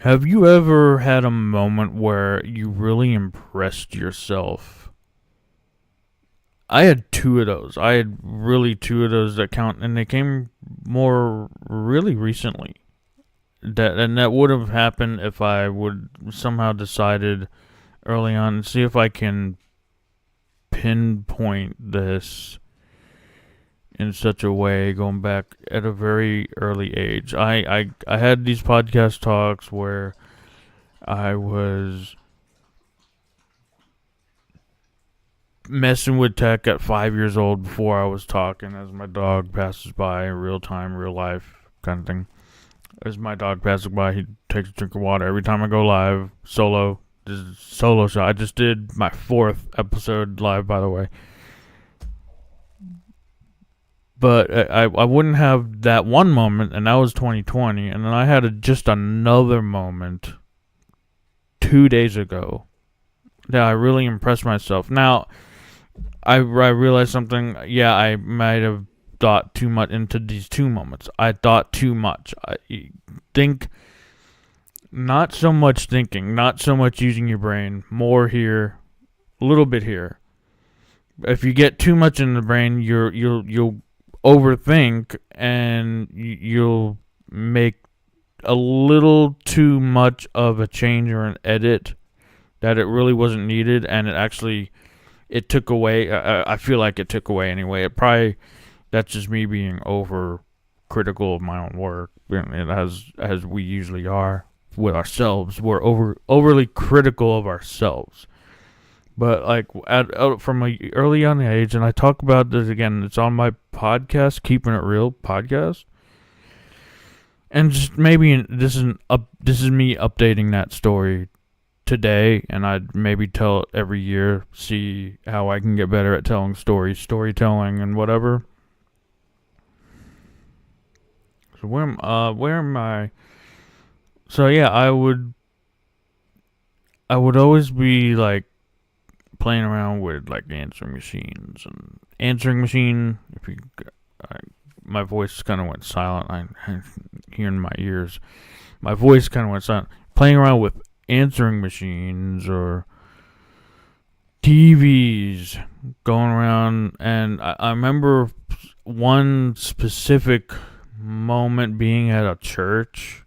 Have you ever had a moment where you really impressed yourself? I had two of those. I had really two of those that count, and they came more really recently. That would have happened if I would somehow decided early on and see if I can pinpoint this in such a way going back at a very early age. I had these podcast talks where I was messing with tech at 5 years old before I was talking as my dog passes by in real time, real life kind of thing. As my dog passes by, he takes a drink of water every time I go live solo. This is a solo show. I just did my 4th episode live, by the way. But I wouldn't have that one moment, and that was 2020. And then I had just another moment 2 days ago that I really impressed myself. Now, I realized something. Yeah, I might have thought too much into these two moments. I thought too much. I think not so much thinking, not so much using your brain, more here, a little bit here. If you get too much in the brain, you'll overthink and you'll make a little too much of a change or an edit that it really wasn't needed, and it took away. I feel like it took away anyway. That's just me being over critical of my own work, as we usually are with ourselves. We're overly critical of ourselves. But like from a early on age, and I talk about this again. It's on my podcast, Keeping It Real podcast, and just maybe this is me updating that story today, and I'd maybe tell it every year, see how I can get better at telling storytelling, and whatever. So where am I? So yeah, I would always be like playing around with like answering machines and answering machine. My voice kind of went silent. I hear in my ears, my voice kind of went silent. Playing around with answering machines or TVs, going around, and I remember one specific moment being at a church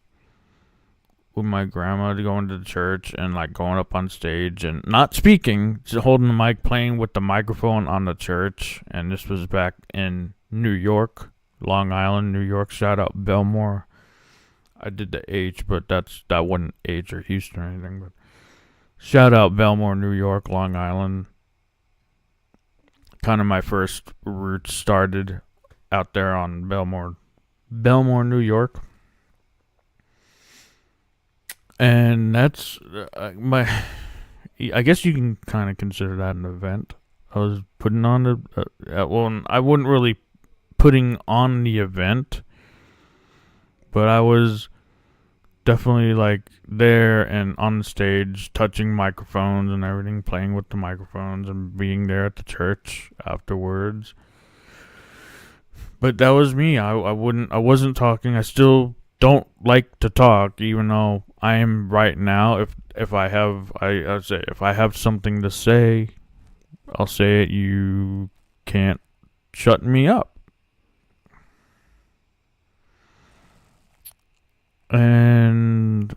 with my grandma, going to the church and like going up on stage and not speaking, just holding the mic, playing with the microphone on the church. And this was back in New York, Long Island, New York. Shout out Belmore. I did the H, but that wasn't H or Houston or anything. But shout out Belmore, New York, Long Island. Kind of my first roots started out there on Belmore, New York. And that's I guess you can kind of consider that an event. I was putting on well, I wouldn't really putting on the event, but I was definitely like there and on the stage, touching microphones and everything, playing with the microphones and being there at the church afterwards. But that was me. I wasn't talking. I still don't like to talk, even though I am right now. If I say if I have something to say, I'll say it. You can't shut me up. And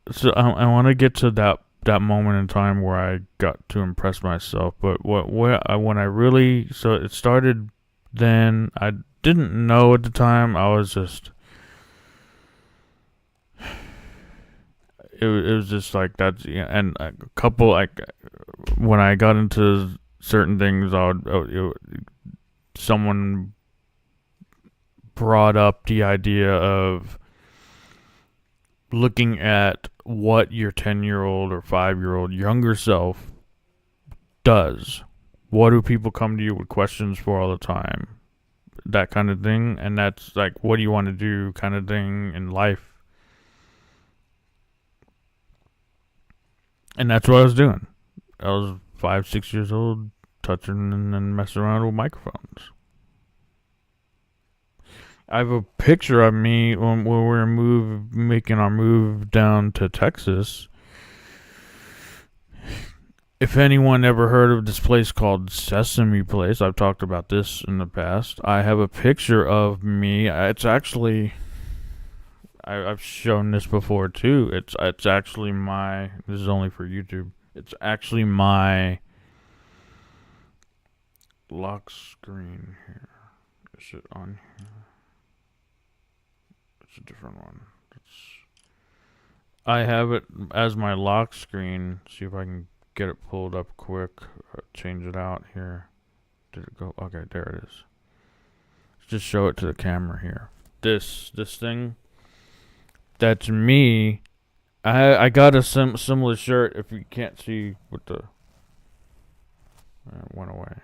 so I want to get to that moment in time where I got to impress myself. But when I really, so it started then. I didn't know at the time. I was just. It was just like that, and a couple like when I got into certain things, someone brought up the idea of looking at what your 10-year-old or 5-year-old younger self does. What do people come to you with questions for all the time? That kind of thing, and that's like, what do you want to do kind of thing in life. And that's what I was doing. I was 5, 6 years old, touching and then messing around with microphones. I have a picture of me when we were making our move down to Texas. If anyone ever heard of this place called Sesame Place, I've talked about this in the past. I have a picture of me. It's actually, I've shown this before too. It's actually my. This is only for YouTube. It's actually my lock screen here. Is it on here? It's a different one. I have it as my lock screen. See if I can get it pulled up quick. Change it out here. Did it go? Okay, there it is. Just show it to the camera here. This thing. That's me. I got a similar shirt. If you can't see with the. It went away.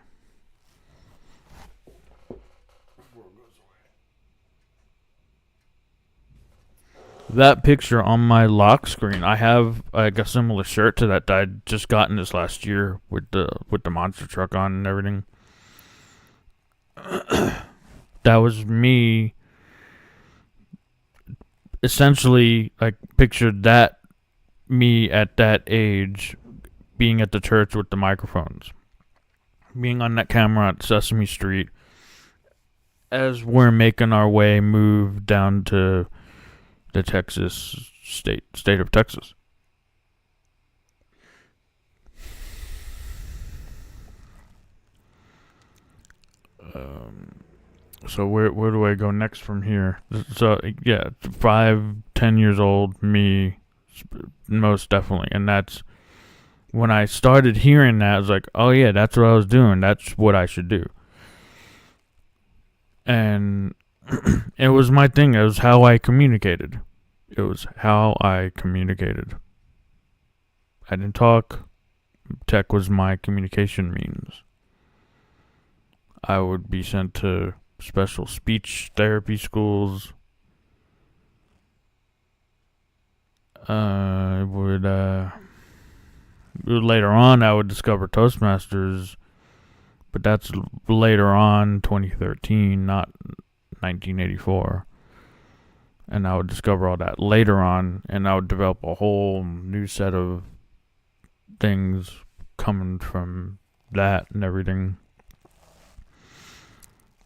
That picture on my lock screen, I have like a similar shirt to that I just gotten this last year with the monster truck on and everything. That was me. Essentially, like pictured that me at that age, being at the church with the microphones, being on that camera at Sesame Street, as we're making our move down to the Texas state of Texas. So where do I go next from here? So yeah, 5-10 years old, me, most definitely, and that's when I started hearing that. I was like, oh yeah, that's what I was doing. That's what I should do. And it was my thing. It was how I communicated. I didn't talk. Tech was my communication means. I would be sent to special speech therapy schools. Later on, I would discover Toastmasters, but that's later on, 2013, not 1984. And I would discover all that later on, and I would develop a whole new set of things coming from that and everything.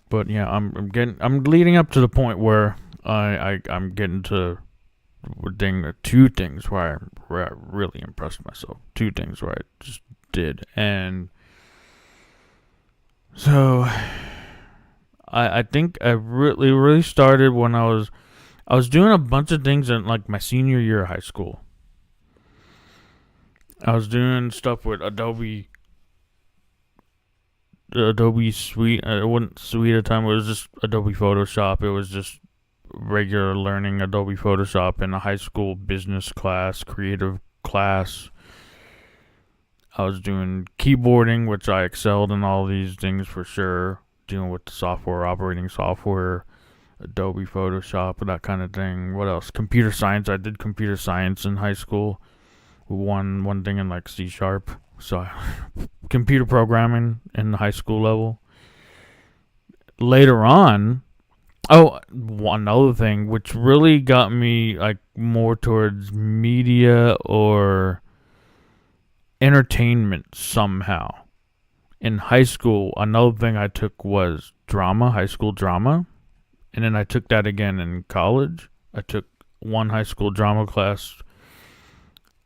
But yeah, I'm leading up to the point where I'm getting to two things where I really impressed myself. Two things where I just did, and so I think I really started when I was doing a bunch of things in like my senior year of high school. I was doing stuff with Adobe Suite. It wasn't Suite at the time. It was just Adobe Photoshop. It was just regular learning Adobe Photoshop in a high school business class, creative class. I was doing keyboarding, which I excelled in all these things for sure. Dealing with the software, operating software, Adobe Photoshop, that kind of thing. What else? Computer science. I did computer science in high school. One thing in like C#. So computer programming in the high school level. Later on, one other thing which really got me like more towards media or entertainment somehow. In high school, another thing I took was drama, high school drama. And then I took that again in college. I took one high school drama class.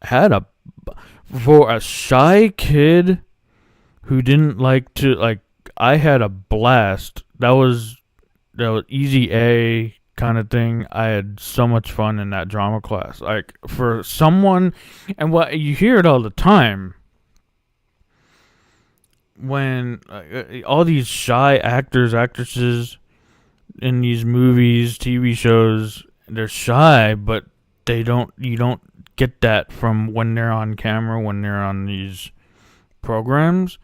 For a shy kid who didn't like to, I had a blast. That was easy A kind of thing. I had so much fun in that drama class. Like, for someone, and what you hear it all the time, when all these shy actors, actresses in these movies, TV shows, they're shy, but you don't get that from when they're on camera, when they're on these programs.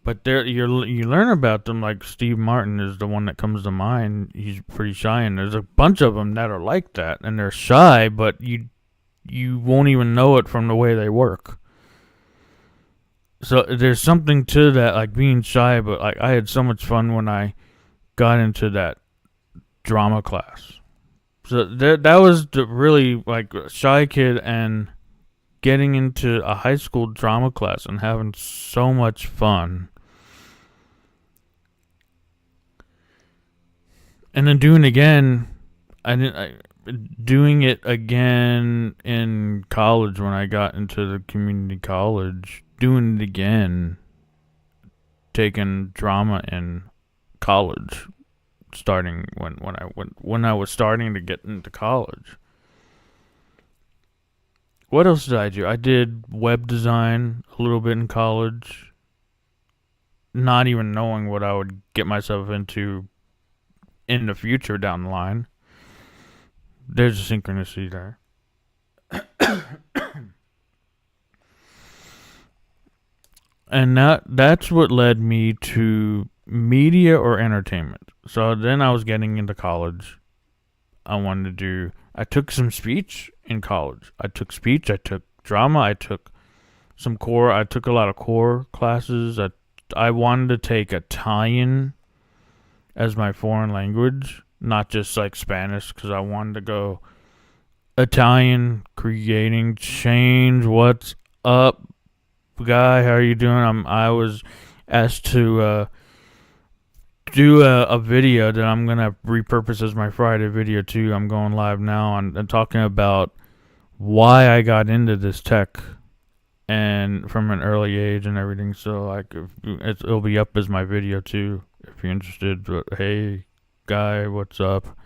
But you learn about them. Like Steve Martin is the one that comes to mind. He's pretty shy, and there's a bunch of them that are like that, and they're shy, but you won't even know it from the way they work. So there's something to that, like being shy, but like I had so much fun when I got into that drama class. So that was really like shy kid and getting into a high school drama class and having so much fun. And then doing it again, doing it again in college when I got into the community college, doing it again, taking drama in college, starting when I was starting to get into college. What else did I do? I did web design a little bit in college, not even knowing what I would get myself into in the future down the line. There's a synchronicity there. And that's what led me to media or entertainment. So then I was getting into college. I took some speech in college. I took speech, I took drama, I took I took a lot of core classes. I wanted to take Italian as my foreign language, not just like Spanish, because I wanted to go Italian, creating change. What's up, guy? How are you doing? I was asked to do a video that I'm gonna repurpose as my Friday video too. I'm going live now and talking about why I got into this tech and from an early age and everything. So like it'll be up as my video too if you're interested. But hey, guy, what's up?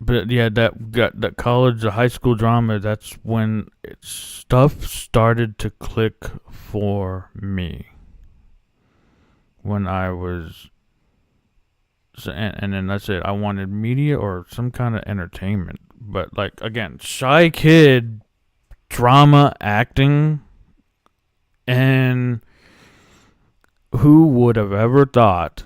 But yeah, that college, the high school drama. That's when stuff started to click for me. When I was, and then that's it. I wanted media or some kind of entertainment. But like again, shy kid, drama, acting, and who would have ever thought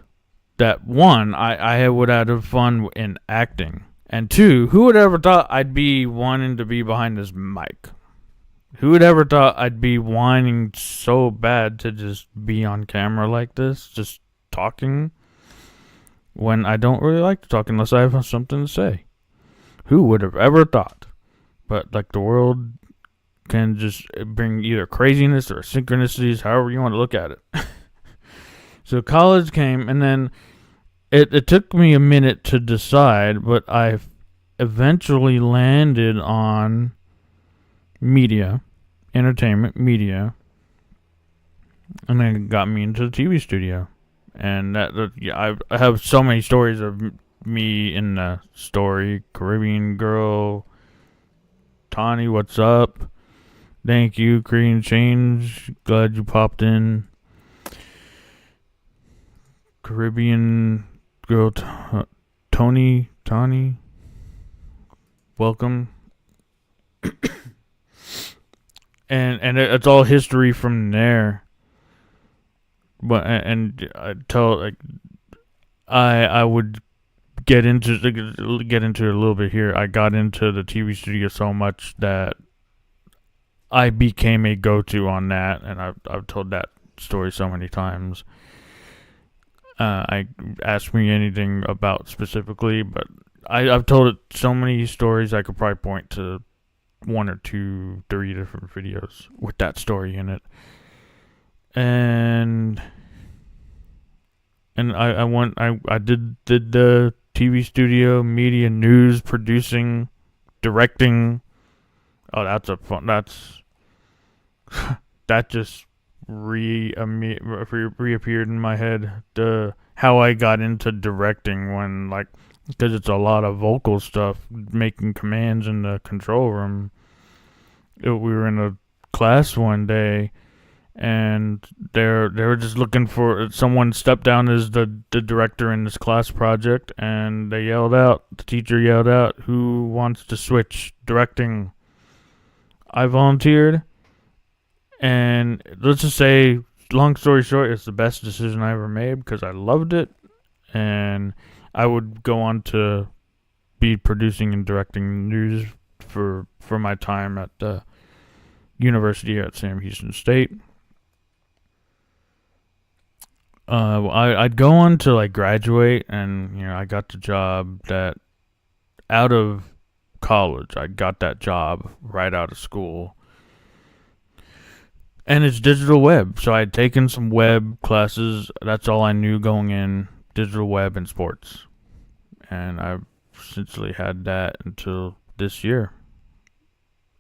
that one, I would have fun in acting, and two, who would ever thought I'd be wanting to be behind this mic? Who would ever thought I'd be whining so bad to just be on camera like this, just talking, when I don't really like to talk unless I have something to say? Who would have ever thought? But like the world can just bring either craziness or synchronicities, however you want to look at it. So college came, and then it took me a minute to decide, but I eventually landed on media, entertainment, media, and then it got me into the TV studio. And I have so many stories of me in the story. Caribbean girl, Tawny, what's up? Thank you, Korean Change. Glad you popped in. Caribbean girl, Tawny, welcome. And it's all history from there. But I tell like I would get into it a little bit here. I got into the TV studio so much that I became a go-to on that, and I've told that story so many times. I ask me anything about specifically, but I've told it so many stories I could probably point to 1 or 2, 3 different videos with that story in it. And I did the TV studio, media, news, producing, directing. Oh, that just reappeared in my head. How I got into directing, when like, because it's a lot of vocal stuff, making commands in the control room. We were in a class one day, and they were just looking for someone stepped down as the director in this class project, and the teacher yelled out, "Who wants to switch directing?" I volunteered, and let's just say, long story short, it's the best decision I ever made because I loved it, and I would go on to be producing and directing news for my time at the university at Sam Houston State. I'd go on to like graduate, and I got the job that out of college. I got that job right out of school, and it's digital web. So I'd taken some web classes. That's all I knew going in: digital web and sports, and I've essentially had that until this year.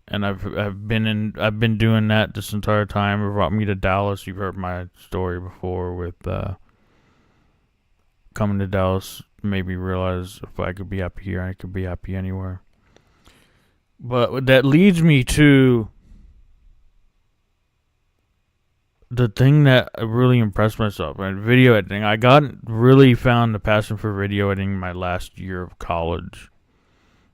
And I've been doing that this entire time. It brought me to Dallas. You've heard my story before with coming to Dallas. Made me realize if I could be happy here, I could be happy anywhere. But that leads me to the thing that really impressed myself, right? Video editing. I really found the passion for video editing my last year of college.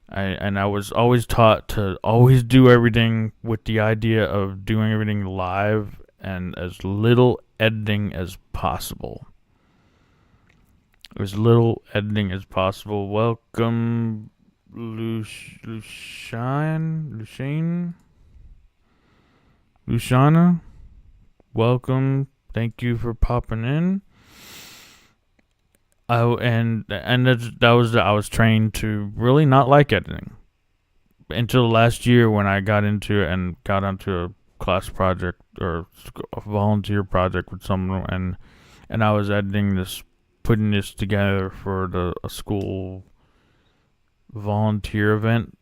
I was always taught to always do everything with the idea of doing everything live and as little editing as possible. As little editing as possible. Welcome, Luciana. Welcome. Thank you for popping in. I was trained to really not like editing until last year when I got into it and got onto a class project or a volunteer project with someone, and I was putting this together for a school volunteer event,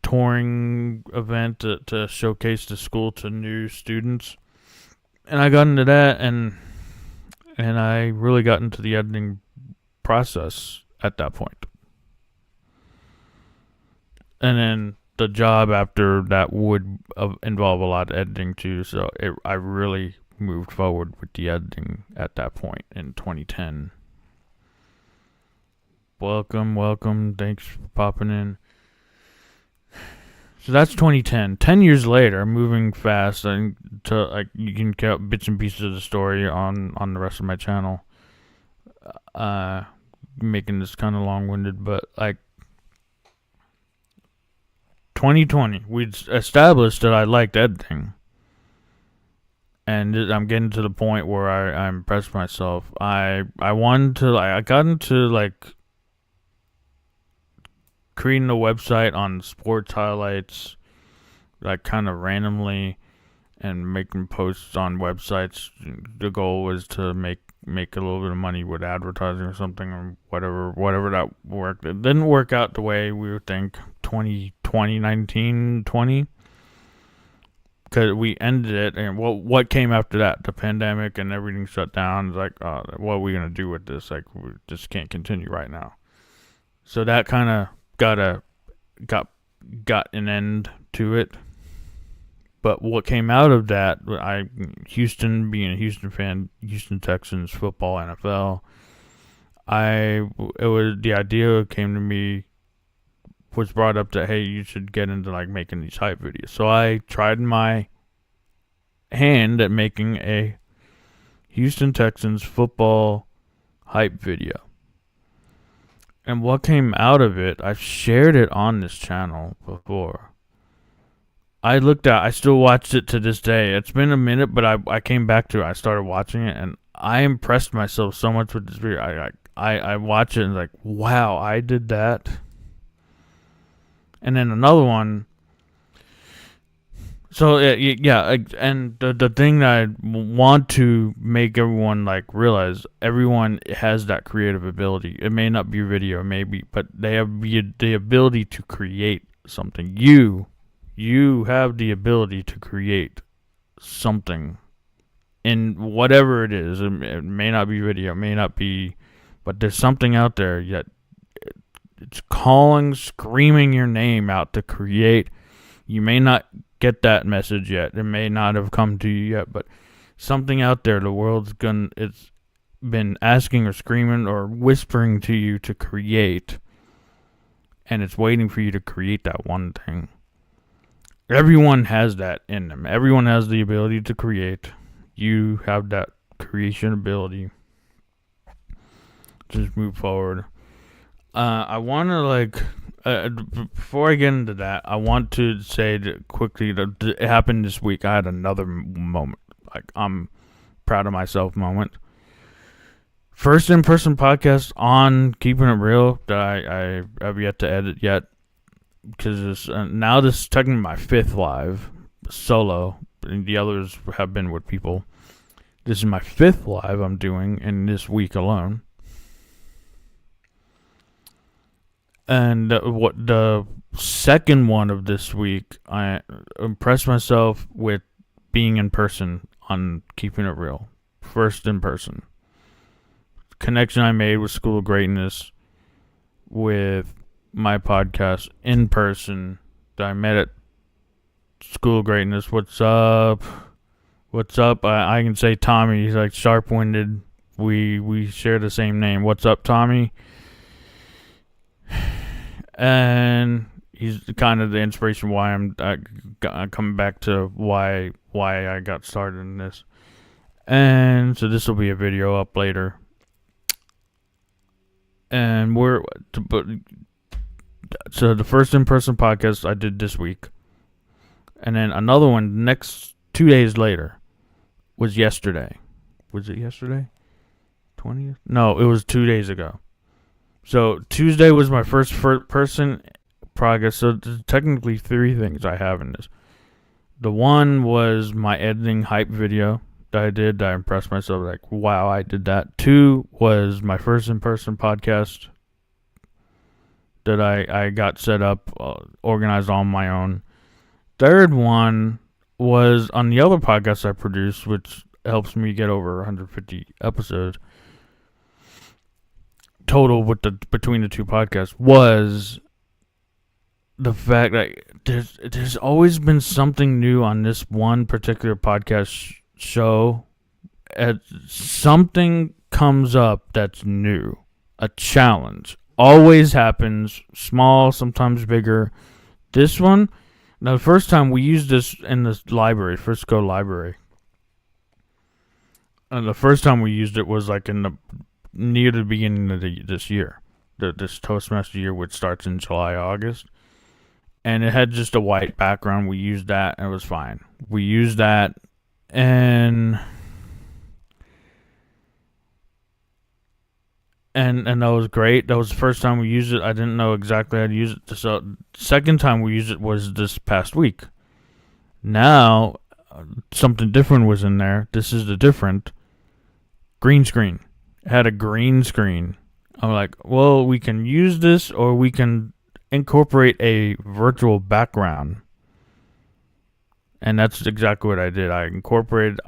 touring event to showcase the school to new students, and I got into that and I really got into the editing process at that point. And then the job after that would involve a lot of editing too, so I really moved forward with the editing at that point in 2010. Welcome. Thanks for popping in. So that's 2010. 10 years later, moving fast, you can get bits and pieces of the story on the rest of my channel. Making this kind of long-winded, but like 2020, we'd established that I liked editing. And I'm getting to the point where I impressed myself. I got into like creating a website on sports highlights, like kind of randomly, and making posts on websites. The goal was to make a little bit of money with advertising or something, or whatever that worked. It didn't work out the way we would think. 2020, because we ended it, and what came after that? The pandemic and everything shut down. It's like, what are we gonna do with this? Like, we just can't continue right now. So that kind of got an end to it. But what came out of that, Houston, being a Houston fan, Houston Texans, football, NFL, the idea came to me, was brought up that, hey, you should get into like making these hype videos. So I tried my hand at making a Houston Texans football hype video. And what came out of it, I've shared it on this channel before. I still watched it to this day. It's been a minute, but I came back to it. I started watching it, and I impressed myself so much with this video. I watch it and like, wow, I did that. And then another one. So yeah, and the thing that I want to make everyone like realize, everyone has that creative ability. It may not be video, maybe, but they have the ability to create something. You have the ability to create something in whatever it is. It may not be video, it may not be, but there's something out there yet. It's calling, screaming your name out to create. You may not get that message yet. It may not have come to you yet, but something out there, it's been asking or screaming or whispering to you to create, and it's waiting for you to create that one thing. Everyone has that in them. Everyone has the ability to create. You have that creation ability. Just move forward. I want to before I get into that, I want to say quickly that it happened this week. I had another moment. Like, I'm proud of myself moment. First in-person podcast on Keeping It Real that I have yet to edit yet, because now this is technically my 5th live solo, and the others have been with people. This is my 5th live I'm doing in this week alone. And what the second one of this week, I impressed myself with being in person on Keeping It Real. First in person. Connection I made with School of Greatness, with my podcast in person that I met at School of Greatness. What's up? What's up? I can say Tommy. He's like sharp-winded. We share the same name. What's up, Tommy? And he's kind of the inspiration why I'm coming back to why I got started in this. And so this will be a video up later. And so the first in-person podcast I did this week, and then another one next 2 days later was yesterday. Was it yesterday? 20th? No, it was 2 days ago. So Tuesday was my first person podcast. So there's technically 3 things I have in this. The one was my editing hype video that I did, that I impressed myself, like, wow, I did that. 2 was my first in-person podcast that I got set up, organized on my own. Third one was on the other podcast I produced, which helps me get over 150 episodes total between the 2 podcasts, was the fact that there's always been something new on this one particular podcast show. Something comes up that's new, a challenge always happens, small, sometimes bigger. This one, now the first time we used this in the library, Frisco Library, and the first time we used it was like near the beginning of this year, this Toastmaster year, which starts in July, August. And it had just a white background. We used that, and it was fine. We used that, and that was great. That was the first time we used it. I didn't know exactly how to use it. So second time we used it was this past week. Now, something different was in there. This is the different. Green screen. It had a green screen. I'm like, well, we can use this, or we can incorporate a virtual background. And that's exactly what I did. I incorporated...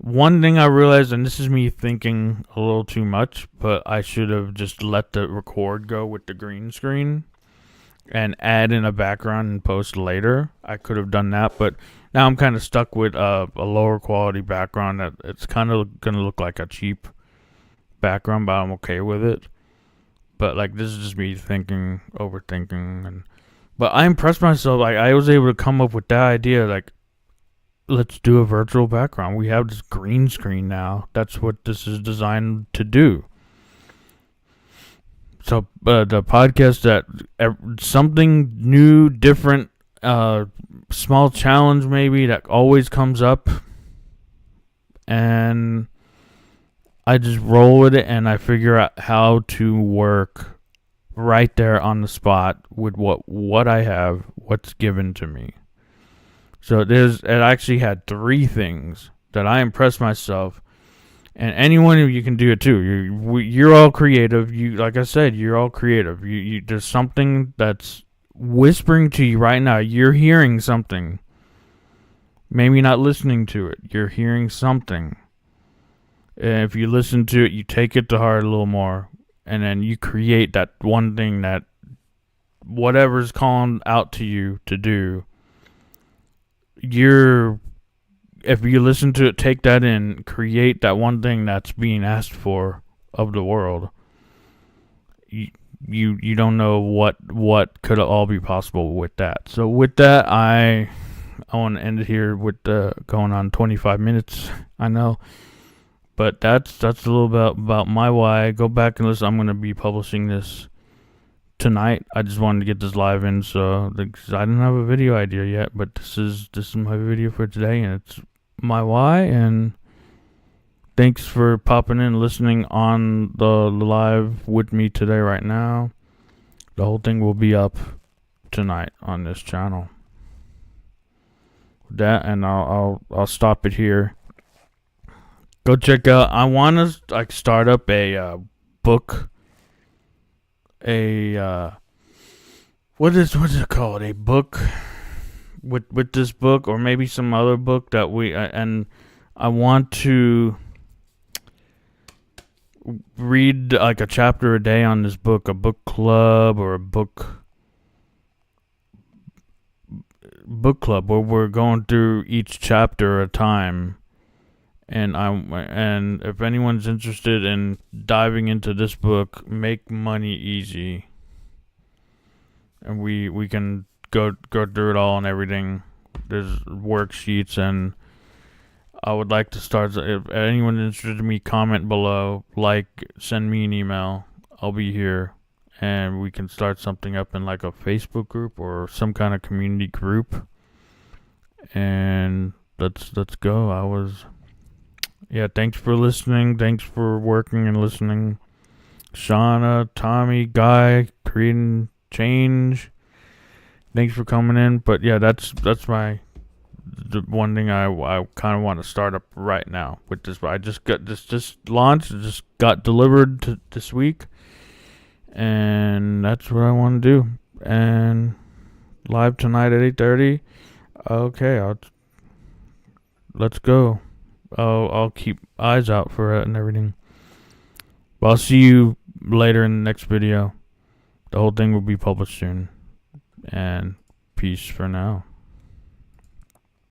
One thing I realized, and this is me thinking a little too much, but I should have just let the record go with the green screen and add in a background and post later. I could have done that, but now I'm kind of stuck with a lower quality background that it's kind of going to look like a cheap background, but I'm okay with it. But like, this is just me thinking, overthinking, but I impressed myself. Like, I was able to come up with that idea, like, let's do a virtual background. We have this green screen now. That's what this is designed to do. So the podcast, that something new, different, small challenge maybe that always comes up, and I just roll with it, and I figure out how to work right there on the spot with what I have, what's given to me. So it actually had 3 things that I impressed myself, and anyone of you can do it too. You're all creative. Like I said, you're all creative. There's something that's whispering to you right now. You're hearing something. Maybe not listening to it. You're hearing something. And if you listen to it, you take it to heart a little more, and then you create that one thing that whatever's calling out to you to do. If you listen to it, take that in, create that one thing that's being asked for of the world. You don't know what could all be possible with that. So with that, I want to end it here with going on 25 minutes. I know, but that's a little about my why. Go back and listen. I'm going to be publishing this tonight. I just wanted to get this live in, so I didn't have a video idea yet, but this is my video for today, and it's my why, and Thanks for popping in, listening on the live with me today, right now. The whole thing will be up tonight on this channel. That, and I'll stop it here. Go check out. I want to like start up a book. What's it called? A book with this book, or maybe some other book that and I want to read like a chapter a day on this book, a book club or a book club where we're going through each chapter at a time. And if anyone's interested in diving into this book, Make Money Easy, and we can go through it all and everything. There's worksheets, and I would like to start. If anyone's interested in me, comment below, send me an email. I'll be here, and we can start something up in like a Facebook group or some kind of community group. And let's go. Thanks for listening. Thanks for working and listening. Shauna, Tommy, Guy, creating change. Thanks for coming in. But yeah, that's the one thing I kind of want to start up right now with this. I just got this just launched. It just got delivered this week, and that's what I want to do. And live tonight at 8:30. Okay, let's go. I'll keep eyes out for it and everything. But I'll see you later in the next video. The whole thing will be published soon. And peace for now.